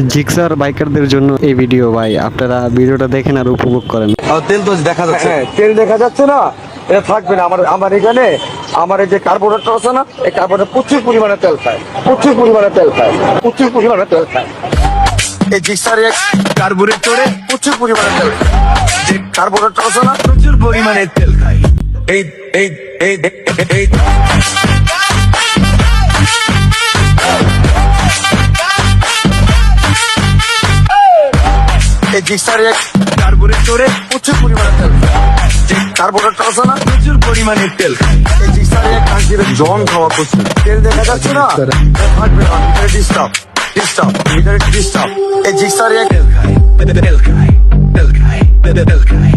Gixxer বাইকারদের জন্য এই video ভাই, আপনারা ভিডিওটা দেখেন আর উপভোগ করেন। তেল তো দেখা যাচ্ছে। হ্যাঁ, তেল দেখা যাচ্ছে না, এটা থাকবে না। আমার এখানে আমার এই যে কার্বোরেটর আছে না, এই কার্বোরেটর প্রচুর পরিমাণে তেল খায়, প্রচুর পরিমাণে তেল খায়, প্রচুর পরিমাণে তেল খায়। এই জিক্সার কার্বোরেটরে প্রচুর পরিমাণে তেল খায়। যে কার্বোরেটর আছে না, প্রচুর পরিমাণে তেল খাই। এই এই এই এই এই জিক্সার কার্বোরেটরে প্রচুর পরিমাণে তেল খায়। যে কার্বোরেটর আছে না, প্রচুর পরিমাণে তেল খাই। এই জিক্সার জন খাওয়া প্রচুর তেল দেখা যাচ্ছে না, এটা থাকবে না। ভিতরে ডিস্টার্ব ডিস্টার্ব ভিতরে ডিস্টার্ব। এই জিক্সার তেল খাই, তেল খাই, তেল খাই, তেল খাই।